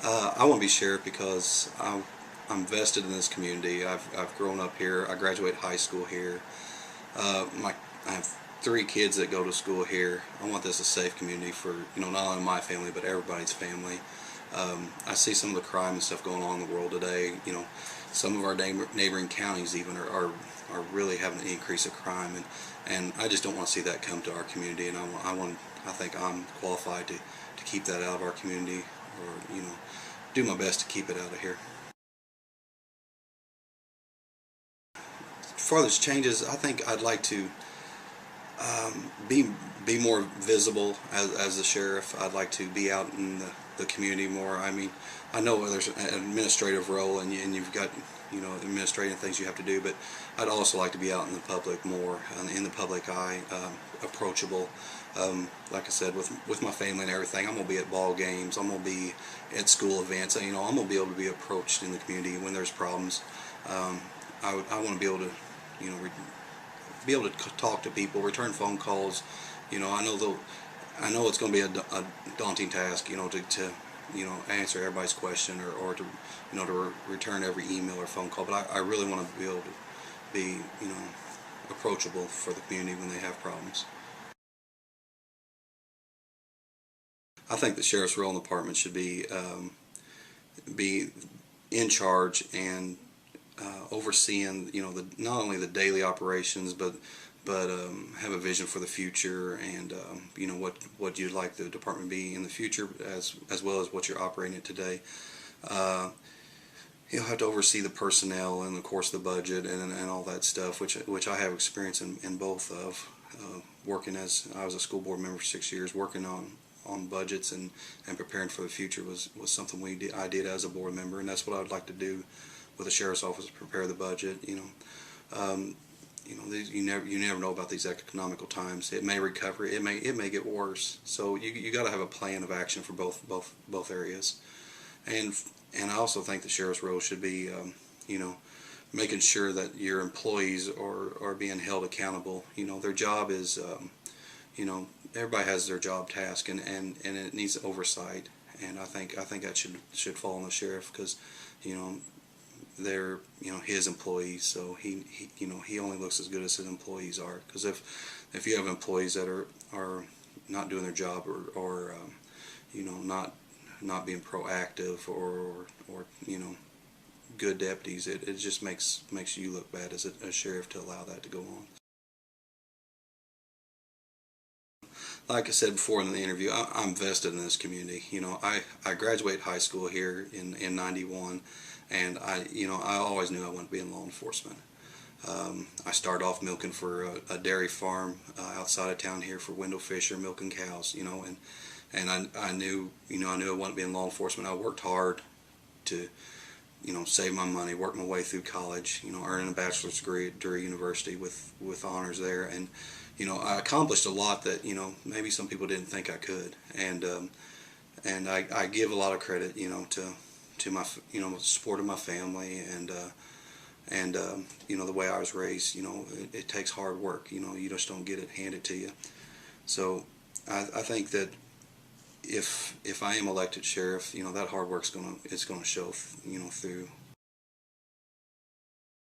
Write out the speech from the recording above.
I want to be sheriff because I'm vested in this community. I've grown up here. I graduated high school here. I have three kids that go to school here. I want this a safe community for not only my family but everybody's family. I see some of the crime and stuff going on in the world today. Some of our neighboring counties even are really having an increase of crime, and I just don't want to see that come to our community. And I think I'm qualified to keep that out of our community, or do my best to keep it out of here. As far as changes, I think I'd like to be more visible as the sheriff. I'd like to be out in the community more. I mean, I know there's an administrative role, and you've got administrative things you have to do, but I'd also like to be out in the public more, in the public eye, approachable. Like I said, with my family and everything, I'm gonna be at ball games. I'm gonna be at school events. I'm gonna be able to be approached in the community when there's problems. I want to be able to, be able to talk to people, return phone calls. I know it's going to be a daunting task, to answer everybody's question, or to return every email or phone call. But I really want to be able to be approachable for the community when they have problems. I think the sheriff's role in the department should be in charge and overseeing not only the daily operations, but have a vision for the future, and what you'd like the department to be in the future, as well as what you're operating it today. You'll have to oversee the personnel and of course the budget and all that stuff, which I have experience in both of. Working as I was a school board member for 6 years, working on budgets and preparing for the future was something I did as a board member, and that's what I would like to do with the sheriff's office, prepare the budget. You never know about these economical times. It may recover. It may get worse. So you got to have a plan of action for both areas. And I also think the sheriff's role should be making sure that your employees are being held accountable. Their job is everybody has their job task, and it needs oversight. And I think that should fall on the sheriff, because they're his employees, so he only looks as good as his employees are. Because if you have employees that are not doing their job, or not being proactive, or good deputies, it just makes you look bad as a sheriff to allow that to go on. Like I said before in the interview, I'm vested in this community. I graduated high school here in '91, and I always knew I wanted to be in law enforcement. I started off milking for a dairy farm outside of town here for Wendell Fisher, milking cows. And I knew I wanted to be in law enforcement. I worked hard to save my money, work my way through college, earning a bachelor's degree at Drury University with honors there, and I accomplished a lot that maybe some people didn't think I could, and I give a lot of credit to my support of my family, and the way I was raised. It takes hard work. You just don't get it handed to you. So I think that if I am elected sheriff, that hard work's gonna show through